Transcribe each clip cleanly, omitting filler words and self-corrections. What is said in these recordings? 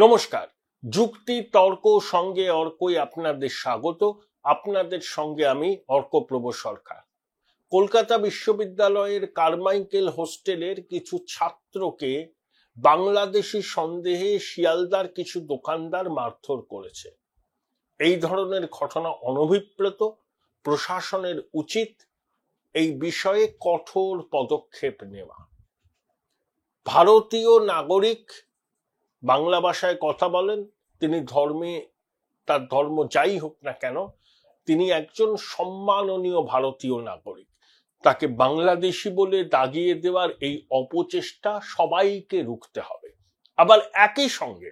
নমস্কার। যুক্তি তর্ক সঙ্গে অর্কই আপনাদের স্বাগত। আপনাদের সঙ্গে আমি অর্কপ্রভ সরকার। কলকাতা বিশ্ববিদ্যালয়ের কারমাইকেল হোস্টেলের কিছু ছাত্রকে বাংলাদেশি সন্দেহে শিয়ালদার কিছু দোকানদার মারধর করেছে। এই ধরনের ঘটনা অনভিপ্রেত। প্রশাসনের উচিত এই বিষয়ে কঠোর পদক্ষেপ নেওয়া। ভারতীয় নাগরিক বাংলা ভাষায় কথা বলেন, তিনি তার ধর্ম যাই হোক না কেন, তিনি একজন সম্মাননীয় ভারতীয় নাগরিক। তাকে বাংলাদেশি বলে দাগিয়ে দেওয়ার এই অপচেষ্টা সবাইকে রুখতে হবে। আবার একই সঙ্গে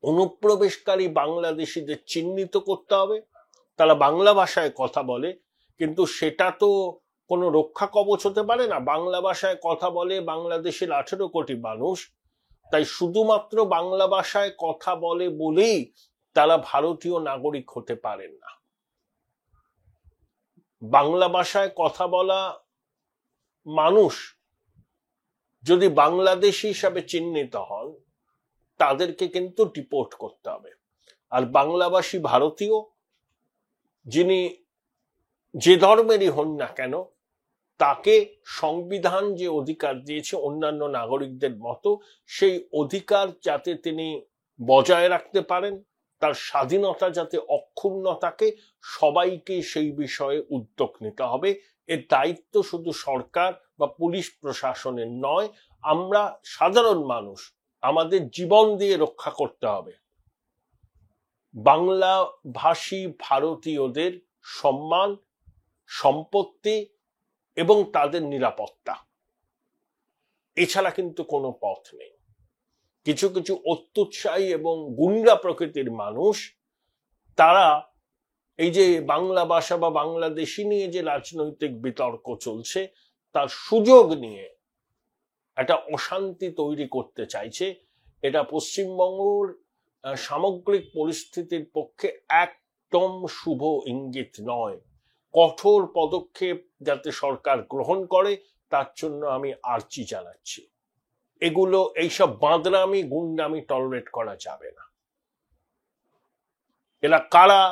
অনুপ্রবেশকারী বাংলাদেশিদের চিহ্নিত করতে হবে। তারা বাংলা ভাষায় কথা বলে, কিন্তু সেটা তো কোনো রক্ষা কবচ হতে পারে না। বাংলা ভাষায় কথা বলে বাংলাদেশের 18 কোটি মানুষ, তাই শুধুমাত্র বাংলা ভাষায় কথা বলে বলেই তারা ভারতীয় নাগরিক হতে পারেন না। বাংলা ভাষায় কথা বলা মানুষ যদি বাংলাদেশি হিসাবে চিহ্নিত হন, তাদেরকে কিন্তু ডিপোর্ট করতে হবে। আর বাংলাভাষী ভারতীয় যিনি যে ধর্মেরই হন না কেন, তাকে সংবিধান যে অধিকার দিয়েছে অন্যান্য নাগরিকদের মতো, সেই অধিকার যাতে তিনি বজায় রাখতে পারেন, তার স্বাধীনতা যাতে অক্ষুণ্ণ থাকে, সবাইকে সেই বিষয়ে উদ্যোগ নিতে হবে। এর দায়িত্ব শুধু সরকার বা পুলিশ প্রশাসনের নয়, আমরা সাধারণ মানুষ আমাদের জীবন দিয়ে রক্ষা করতে হবে বাংলা ভাষী ভারতীয়দের সম্মান, সম্পত্তি এবং তাদের নিরাপত্তা। এছাড়া কিন্তু কোনো পথ নেই। কিছু কিছু অত্যুৎসাহী এবং গুন্ডা প্রকৃতির মানুষ, তারা এই যে বাংলা ভাষা বা বাংলাদেশি নিয়ে যে রাজনৈতিক বিতর্ক চলছে, তার সুযোগ নিয়ে একটা অশান্তি তৈরি করতে চাইছে। এটা পশ্চিমবঙ্গের সামগ্রিক পরিস্থিতির পক্ষে একদম শুভ ইঙ্গিত নয়। কঠোর পদক্ষেপ যাতে সরকার গ্রহণ করে, তার জন্য আমি আর্জি জানাচ্ছি। এইসব বাঁদরামি গুন্ডামি টলারেট করা যাবে না। এরা কারা,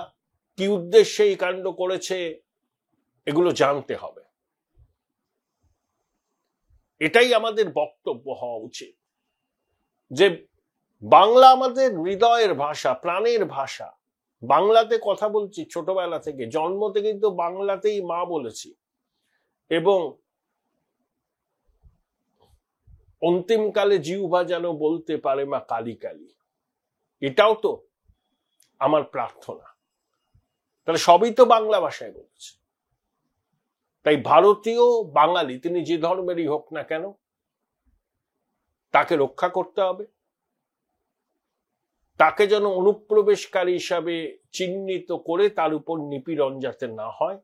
কি উদ্দেশ্যে এই কাণ্ড করেছে, এগুলো জানতে হবে। এটাই আমাদের বক্তব্য হওয়া উচিত যে বাংলা আমাদের হৃদয়ের ভাষা, প্রাণের ভাষা। বাংলাতে কথা বলছি ছোটবেলা থেকে, জন্ম থেকে তো বাংলাতেই মা বলেছি, এবং অন্তিমকালে জিহ্বা যেন বলতে পারে মা কালী কালী। এটাও তো আমার প্রার্থনা। তাহলে সবই তো বাংলা ভাষায় বলছে। তাই ভারতীয় বাঙালি, তিনি যে ধর্মেরই হোক না কেন, তাকে রক্ষা করতে হবে। তাকে যেন অনুপ্রবেশকারী হিসাবে চিহ্নিত করে তার উপর নিপীড়ন যাতে না হয়,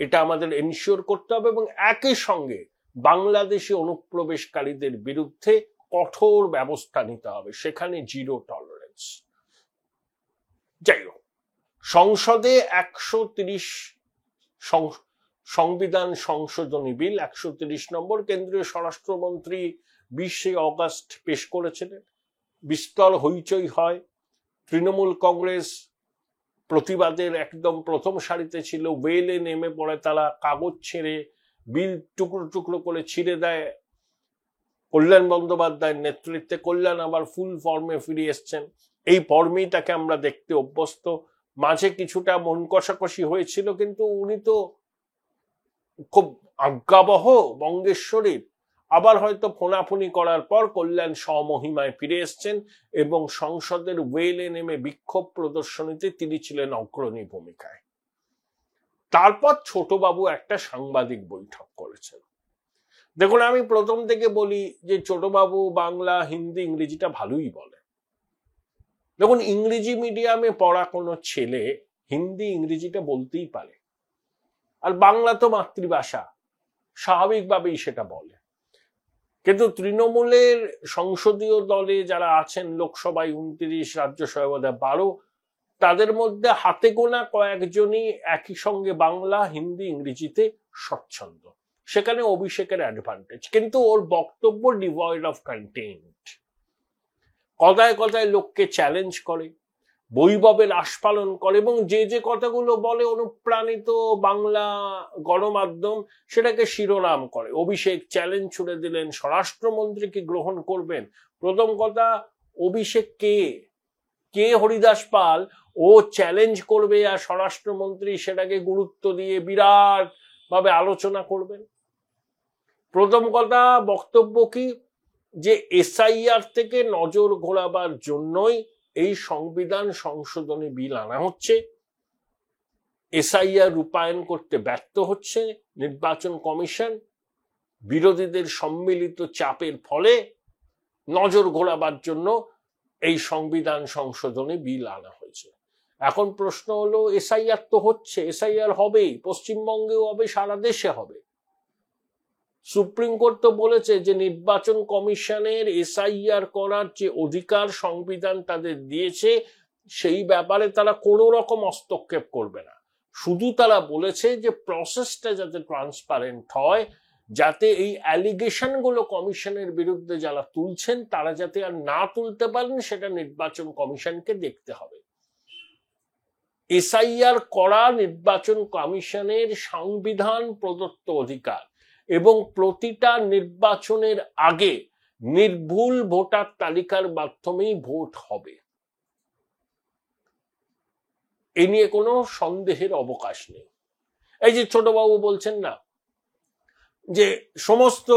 এটা আমাদের এনশিওর করতে হবে। এবং একই সঙ্গে বাংলাদেশি অনুপ্রবেশকারীদের বিরুদ্ধে কঠোর ব্যবস্থা নিতে হবে, সেখানে জিরো টলারেন্স। যাই হোক, সংসদে 130 সংবিধান সংশোধনী বিল 130 নম্বর কেন্দ্রীয় স্বরাষ্ট্রমন্ত্রী 20 অগস্ট পেশ করেছিলেন। বিস্তর হইচই হয়। তৃণমূল কংগ্রেস প্রতিবাদের একদম প্রথম সারিতে ছিল। ওয়েলে নেমে পড়ে তারা, কাগজ ছেড়ে বিল টুকরো টুকরো করে ছিঁড়ে দেয়। কল্যাণ বন্দ্যোপাধ্যায়ের নেতৃত্বে কল্যাণ আবার ফুল ফর্মে ফিরে এসছেন। এই ফর্মেই তাকে আমরা দেখতে অভ্যস্ত। মাঝে কিছুটা মন কষাকষি হয়েছিল, কিন্তু উনি তো খুব আজ্ঞাবহ বঙ্গেশ্বরীর। আবার হয়তো ফোনাফুনি করার পর কল্যাণ স্বমহিমায় ফিরে এসছেন, এবং সংসদের ওয়েলে নেমে বিক্ষোভ প্রদর্শনীতে তিনি ছিলেন অগ্রণী ভূমিকায়। তারপর ছোটবাবু একটা সাংবাদিক বৈঠক করেছেন। দেখুন, আমি প্রথম থেকে বলি যে ছোটবাবু বাংলা, হিন্দি, ইংরেজিটা ভালোই বলে। দেখুন, ইংরেজি মিডিয়ামে পড়া কোনো ছেলে হিন্দি ইংরেজিটা বলতেই পারে, আর বাংলা তো মাতৃভাষা, স্বাভাবিকভাবেই সেটা বলে। কিন্তু তৃণমূলের সংসদীয় দলে যারা আছেন, লোকসভায় 29, রাজ্যসভায় 12, তাদের মধ্যে হাতে গোনা কয়েকজনই একই সঙ্গে বাংলা, হিন্দি, ইংরেজিতে স্বচ্ছন্দ। সেখানে অভিষেকের অ্যাডভান্টেজ, কিন্তু ওর বক্তব্য ডিভয়েড অফ কন্টেন্ট। কথায় কথায় লোককে চ্যালেঞ্জ করে, বৈভবের আস্ফালন করে, এবং যে যে কথাগুলো বলে অনুপ্রাণিত বাংলা গণমাধ্যম সেটাকে শিরোনাম করে। অভিষেক চ্যালেঞ্জ ছুড়ে দিলেন, স্বরাষ্ট্রমন্ত্রী কি গ্রহণ করবেন? প্রথম কথা, অভিষেক কে হরিদাস পাল ও চ্যালেঞ্জ করবে আর স্বরাষ্ট্রমন্ত্রী সেটাকে গুরুত্ব দিয়ে বিরাট ভাবে আলোচনা করবেন? প্রথম কথা, বক্তব্য কি যে এসআইআর থেকে নজর ঘোরাবার জন্যই এই সংবিধান সংশোধনী বিল আনা হচ্ছে। এসআইআর রূপায়ণ করতে ব্যর্থ হচ্ছে নির্বাচন কমিশন, বিরোধীদের সম্মিলিত চাপের ফলে নজর ঘোরাবার জন্য এই সংবিধান সংশোধনী বিল আনা হয়েছে। এখন প্রশ্ন হলো, এসআইআর তো হচ্ছে, এসআইআর হবেই, পশ্চিমবঙ্গেও হবে, সারা দেশে হবে। সুপ্রিম কোর্ট তো বলেছে যে নির্বাচন কমিশনের এসআইআর করার যে অধিকার সংবিধান তাদের দিয়েছে সেই ব্যাপারে তারা কোনো রকম হস্তক্ষেপ করবে না। শুধু তারা বলেছে যে প্রসেসটা যাতে ট্রান্সপারেন্ট হয়, যাতে এই অ্যালিগেশন গুলো কমিশনের বিরুদ্ধে যারা তুলছেন তারা যাতে আর না তুলতে পারেন সেটা নির্বাচন কমিশনকে দেখতে হবে। এসআইআর করা নির্বাচন কমিশনের সংবিধান প্রদত্ত অধিকার, এবং প্রতিটা নির্বাচনের আগে নির্ভুল ভোটার তালিকার মাধ্যমেই ভোট হবে, এ নিয়ে কোনো সন্দেহের অবকাশ নেই। এই যে ছোটবাবু বলছেন না যে সমস্ত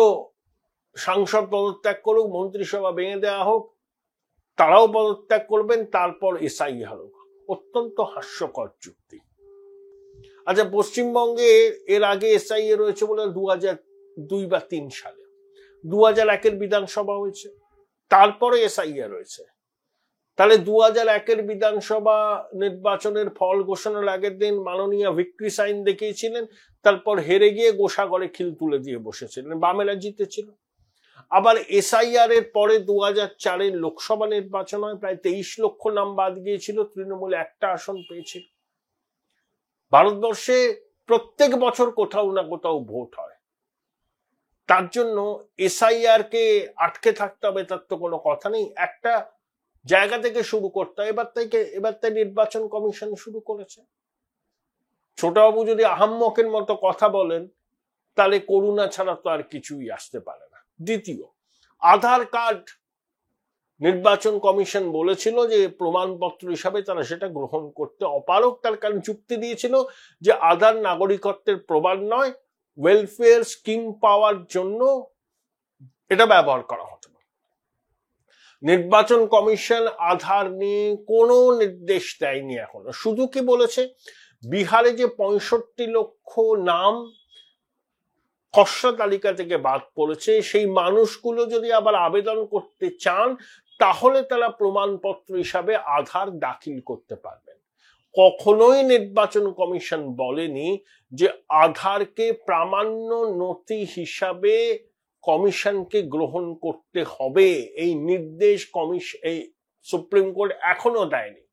সাংসদ পদত্যাগ করুক, মন্ত্রিসভা ভেঙে দেওয়া হোক, তারাও পদত্যাগ করবেন, তারপর এসআইআর হোক, অত্যন্ত হাস্যকর যুক্তি। আচ্ছা, পশ্চিমবঙ্গে এর আগে এসআইআর রয়েছে বলে 2002 বা 3 সালে, 2001 বিধানসভা হয়েছে, তারপরে এসআইআর রয়েছে। তাহলে 2001 বিধানসভা নির্বাচনের ফল ঘোষণার আগের দিন মাননীয় ভিক্টরি সাইন দেখিয়েছিলেন, তারপর হেরে গিয়ে গোসাগরে খিল তুলে দিয়ে বসেছিলেন, বামেরা জিতেছিল। আবার এসআইআর এর পরে 2004 লোকসভা নির্বাচন হয়, প্রায় 23 লক্ষ নাম বাদ গিয়েছিল, তৃণমূল একটা আসন পেয়েছিল। ভারতবর্ষে প্রত্যেক বছর কোথাও না কোথাও ভোট হয়, তার জন্য এসআইআর কে আটকে থাকতে হবে তার তো কোনো কথা নেই, একটা জায়গা থেকে শুরু করতে হয়। এবার তাই নির্বাচন কমিশন শুরু করেছে। ছোটবাবু যদি আহাম্মকের মতো কথা বলেন তাহলে করুণা ছাড়া তো আর কিছুই আসতে পারে না। দ্বিতীয়, আধার কার্ড নির্বাচন কমিশন বলেছিল যে প্রমাণপত্র হিসাবে তারা সেটা গ্রহণ করতে অপারগ, তার কারণ যুক্তি দিয়েছিল যে আধার নাগরিকত্বের প্রমাণ নয়, ওয়েলফেয়ার স্কিম পাওয়ার জন্য এটা ব্যবহার করা হতো। নির্বাচন কমিশন আধার নিয়ে কোনো নির্দেশ দেয়নি এখনো, শুধু কি বলেছে বিহারে যে 65 লক্ষ নাম খসড়া তালিকা থেকে বাদ পড়েছে, সেই মানুষগুলো যদি আবার আবেদন করতে চান তাহলে তারা প্রমাণপত্র হিসাবে আধার দাখিল করতে পারবেন। কখনোই নির্বাচন কমিশন বলেনি যে আধারকে প্রামাণ্য নথি হিসাবে কমিশনকে গ্রহণ করতে হবে, এই নির্দেশ এই সুপ্রিম কোর্ট এখনো দেয়নি,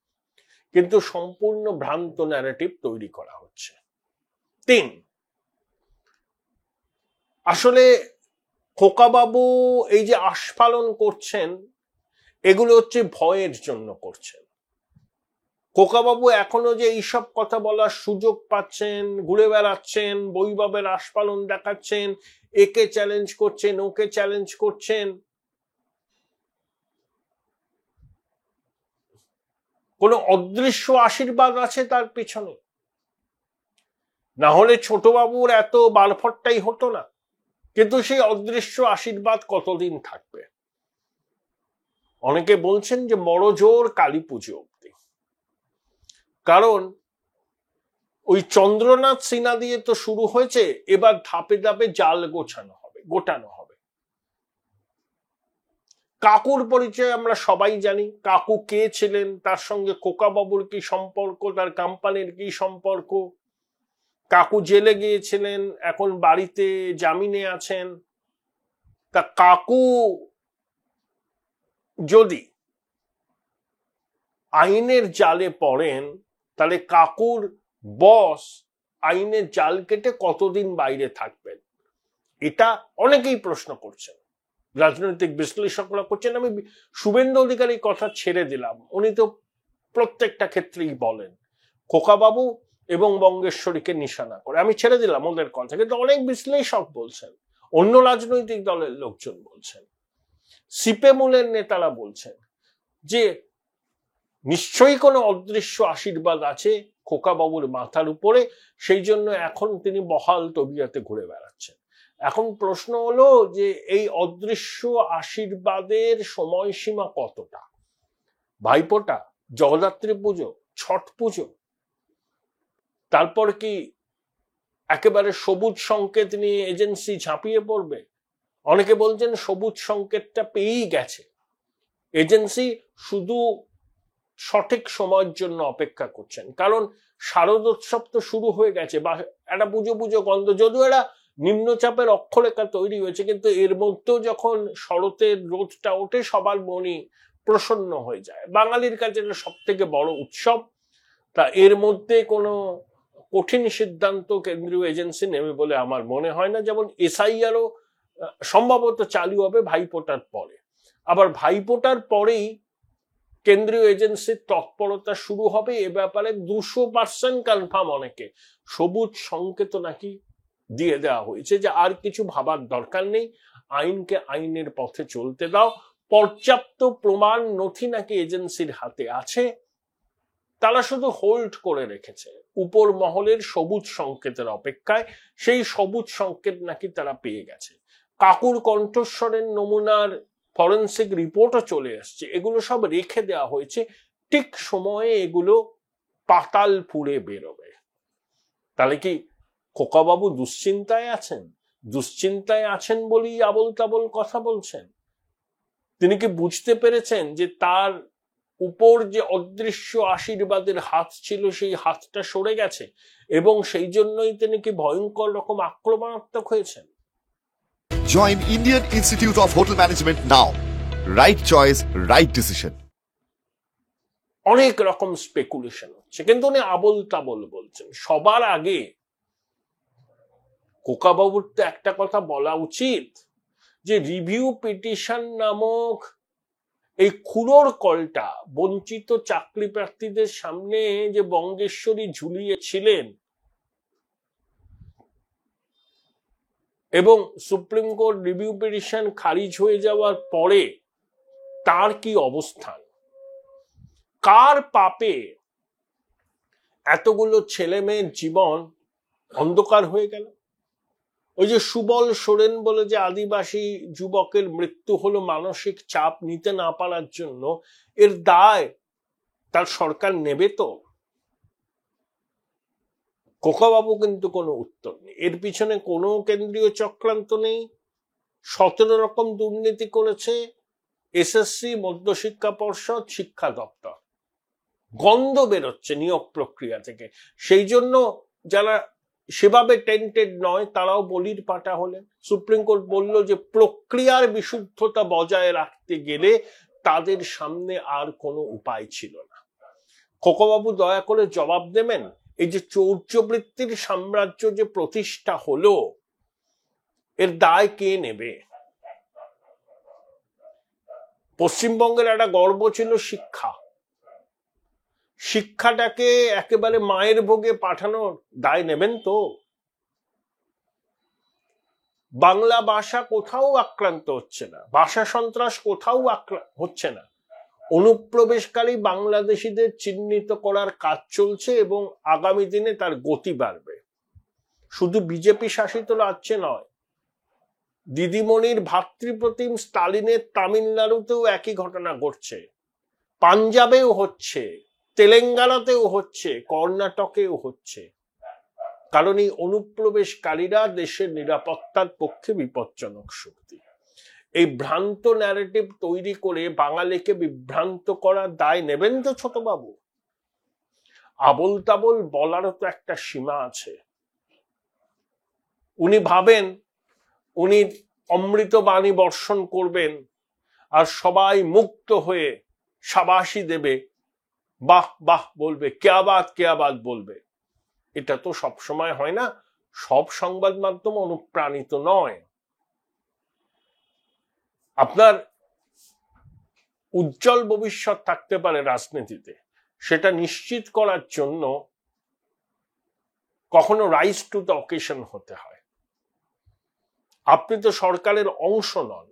কিন্তু সম্পূর্ণ ভ্রান্ত ন্যারেটিভ তৈরি করা হচ্ছে। 3, আসলে খোকাবাবু এই যে আস্ফালন করছেন এগুলো হচ্ছে ভয়ের জন্য করছেন। খোকাবাবু এখনো যে এইসব কথা বলার সুযোগ পাচ্ছেন, ঘুরে বেড়াচ্ছেন, বৈভবের আস্ফালন দেখাচ্ছেন, একে চ্যালেঞ্জ করছেন, ওকে চ্যালেঞ্জ করছেন, কোন অদৃশ্য আশীর্বাদ আছে তার পিছনে, না হলে ছোটবাবুর এত বালফটটাই হতো না। কিন্তু সেই অদৃশ্য আশীর্বাদ কতদিন থাকবে? অনেকে বলছেন যে বড় জোর কালী পুজো অব্দি, কারণ ওই চন্দ্রনাথ সিনহা দিয়ে তো শুরু হয়েছে, এবার ধাপে ধাপে জাল গোটানো হবে। কাকুর পরিচয় আমরা সবাই জানি, কাকু কে ছিলেন, তার সঙ্গে খোকাবাবুর কি সম্পর্ক, তার কোম্পানির কি সম্পর্ক। কাকু জেলে গিয়েছিলেন, এখন বাড়িতে জামিনে আছেন। তা কাকু যদি আইনের জালে পড়েন তাহলে কাকুর বস আইনের জাল কেটে কতদিন বাইরে থাকবেন, এটা অনেকেই প্রশ্ন করছেন। রাজনৈতিক বিশ্লেষকরা করছেন। আমি শুভেন্দু অধিকারীর কথা ছেড়ে দিলাম, উনি তো প্রত্যেকটা ক্ষেত্রেই বলেন খোকাবাবু এবং বঙ্গেশ্বরীকে নিশানা করে, আমি ছেড়ে দিলাম ওদের কথা, কিন্তু অনেক বিশ্লেষক বলছেন, অন্য রাজনৈতিক দলের লোকজন বলছেন, সিপেমুলের নেতারা বলছেন যে নিশ্চয়ই কোনো অদৃশ্য আশীর্বাদ আছে খোকাবাবুর মাথার উপরে, সেই জন্য এখন তিনি বহাল তবিয়তে ঘুরে বেড়াচ্ছেন। এখন প্রশ্ন হলো যে এই অদৃশ্য আশীর্বাদের সময়সীমা কতটা? ভাইফোঁটা, জগদ্ধাত্রী পুজো, ছট পুজো, তারপর কি একেবারে সবুজ সংকেত নিয়ে এজেন্সি ঝাঁপিয়ে পড়বে? অনেকে বলছেন সবুজ সংকেতটা পেয়েই গেছে, এজেন্সি শুধু সঠিক সময়ের জন্য অপেক্ষা করছেন, কারণ শারদোৎসব তো শুরু হয়ে গেছে, বা একটা পুজো পুজো গন্ধ, যদিও একটা নিম্নচাপের অক্ষরেখা তৈরি হয়েছে, কিন্তু এর মধ্যেও যখন শরতের রোদটা ওঠে সবার মনই প্রসন্ন হয়ে যায়। বাঙালির কাছে এটা সব থেকে বড় উৎসব। তা এর মধ্যে কোনো কঠিন সিদ্ধান্ত কেন্দ্রীয় এজেন্সি নেবে বলে আমার মনে হয় না। যেমন এসআইআরও সম্ভবত চালু হবে ভাইফোঁটার পরে, আবার ভাইফোঁটার পরেই কেন্দ্রীয় এজেন্সির তৎপরতা শুরু হবে এ ব্যাপারে 200% কনফার্ম। অনেকে সবুজ সংকেত নাকি দিয়ে দেওয়া হয়েছে যে আর কিছু ভাবার দরকার নেই, আইনকে আইনের পথে চলতে দাও। পর্যাপ্ত প্রমাণ নথি নাকি এজেন্সির হাতে আছে, তারা শুধু হোল্ড করে রেখেছে উপর মহলের সবুজ সংকেতের অপেক্ষায়। সেই সবুজ সংকেত নাকি তারা পেয়ে গেছে। কাকুর কণ্ঠস্বরের নমুনার ফরেন্সিক রিপোর্টও চলে আসছে, এগুলো সব রেখে দেওয়া হয়েছে, ঠিক সময়ে এগুলো পাতাল পুড়ে বেরোবে। তাহলে কি খোকাবাবু দুশ্চিন্তায় আছেন? দুশ্চিন্তায় আছেন বলেই আবল তাবল কথা বলছেন? তিনি কি বুঝতে পেরেছেন যে তার উপর যে অদৃশ্য আশীর্বাদের হাত ছিল সেই হাতটা সরে গেছে, এবং সেই জন্যই তিনি কি ভয়ঙ্কর রকম আক্রমণাত্মক হয়েছেন? Join Indian Institute of Hotel Management now. Right choice, right decision. অনেক রকম স্পেকুলেশন হচ্ছে, কিন্তু উনি আবল তাবল বলছেন। সবার আগে খোকাবাবুর তো একটা কথা বলা উচিত যে রিভিউ পিটিশন নামক এই খুঁড়োর কলটা বঞ্চিত চাকরি প্রার্থীদের সামনে যে বঙ্গেশ্বরী ঝুলিয়েছিলেন, এবং সুপ্রিম কোর্ট রিভিউ পিটিশন খারিজ হয়ে যাওয়ার পরে তার কি অবস্থান, কার পাপে এতগুলো ছেলে মেয়ের জীবন অন্ধকার হয়ে গেল? ওই যে সুবল সোরেন বলে যে আদিবাসী যুবকের মৃত্যু হলো মানসিক চাপ নিতে না পারার জন্য, এর দায় তার সরকার নেবে তো? খোকাবাবু কিন্তু কোনো উত্তর নেই, এর পিছনে কোনো কেন্দ্রীয় চক্রান্ত নেই। 17 রকম দুর্নীতি করেছে এসএসসি, মধ্যশিক্ষা পর্ষদ, শিক্ষা দপ্তর, গন্ধ বেরোচ্ছে নিয়োগ প্রক্রিয়া থেকে। সেই জন্য যারা সেভাবে টেন্টেড নয় তারাও বলির পাটা হলেন। সুপ্রিম কোর্ট বলল যে প্রক্রিয়ার বিশুদ্ধতা বজায় রাখতে গেলে তাদের সামনে আর কোনো উপায় ছিল না। খোকাবাবু দয়া করে জবাব দেবেন, এই যে চৌর্যবৃত্তির সাম্রাজ্য যে প্রতিষ্ঠা হলো, এর দায় কে নেবে? পশ্চিমবঙ্গের একটা গর্ব ছিল শিক্ষা, শিক্ষাটাকে একেবারে মায়ের ভোগে পাঠানোর দায় নেবেন তো? বাংলা ভাষা কোথাও আক্রান্ত হচ্ছে না, ভাষা সন্ত্রাস কোথাও হচ্ছে না, অনুপ্রবেশকারী বাংলাদেশিদের চিহ্নিত করার কাজ চলছে এবং আগামী দিনে তার গতি বাড়বে। শুধু বিজেপি শাসিত রাজ্যে নয়, দিদিমণির ভাতৃপ্রতিম স্টালিনের তামিলনাড়ুতেও একই ঘটনা ঘটছে, পাঞ্জাবেও হচ্ছে, তেলেঙ্গানাতেও হচ্ছে, কর্ণাটকেও হচ্ছে। কারণ এই অনুপ্রবেশকারীরা দেশের নিরাপত্তার পক্ষে বিপজ্জনক শক্তি। এই ভ্রান্ত ন্যারেটিভ তৈরি করে বাঙালিকে বিভ্রান্ত করার দায় নেবেন তো ছোটবাবু? আবল তাবল বলারও তো একটা সীমা আছে। উনি ভাবেন উনি অমৃত বাণী বর্ষণ করবেন আর সবাই মুক্ত হয়ে শাবাশি দেবে, বাহ বাহ বলবে, কেয়া বাত বলবে। এটা তো সব সময় হয় না, সব সংবাদ মাধ্যম অনুপ্রাণিত নয়। আপনার উজ্জ্বল ভবিষ্যৎ থাকতে পারে রাজনীতিতে, সেটা নিশ্চিত করার জন্য কখনো রাইজ টু দ্য অকেশন হতে হয়। আপনি তো সরকারের অংশ নন,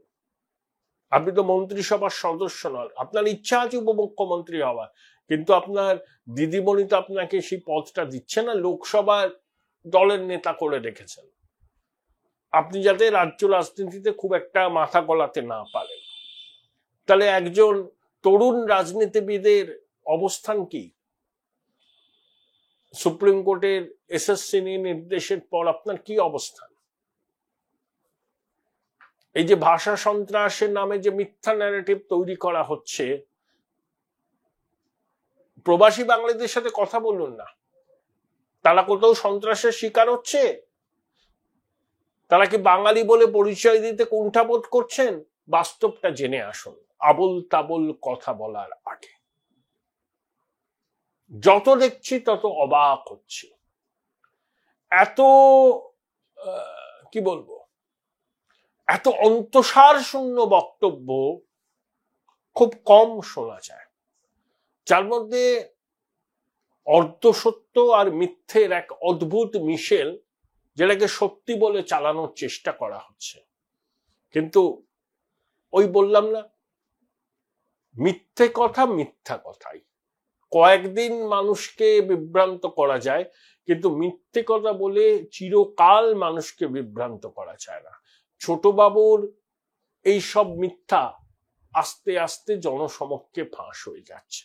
আপনি তো মন্ত্রিসভার সদস্য নন। আপনার ইচ্ছা আছে উপমুখ্যমন্ত্রী হওয়ার, কিন্তু আপনার দিদিমণি তো আপনাকে সেই পদটা দিচ্ছে না, লোকসভার দলের নেতা করে রেখেছেন। আপনি যাতে রাজ্য রাজনীতিতে খুব একটা মাথা গলাতে না পারেন, তাহলে একজন তরুণ রাজনীতিবিদের অবস্থান কি? সুপ্রিম কোর্টের এসএসসি নির্দেশের পর আপনার কি অবস্থান? এই যে ভাষা সন্ত্রাসের নামে যে মিথ্যা ন্যারেটিভ তৈরি করা হচ্ছে, প্রবাসী বাঙালিদের সাথে কথা বলুন না, তারা কোথাও সন্ত্রাসের শিকার হচ্ছে? তারা কি বাঙালি বলে পরিচয় দিতে কুণ্ঠাবোধ করছেন? বাস্তবটা জেনে আসুন আবোল তাবোল কথা বলার আগে। যত দেখছি তত অবাক হচ্ছি। এত কি বলবো, এত অন্তঃসার শূন্য বক্তব্য খুব কম শোনা যায়, যার মধ্যে অর্ধসত্য আর মিথ্যের এক অদ্ভুত মিশেল, যেটাকে সত্যি বলে চালানোর চেষ্টা করা হচ্ছে। কিন্তু ওই বললাম না, মিথ্যে কথা মিথ্যা কথাই। কয়েকদিন মানুষকে বিভ্রান্ত করা যায়, কিন্তু মিথ্যে কথা বলে চিরকাল মানুষকে বিভ্রান্ত করা যায় না। ছোটবাবুর এই সব মিথ্যা আস্তে আস্তে জনসমক্ষে ফাঁস হয়ে যাচ্ছে।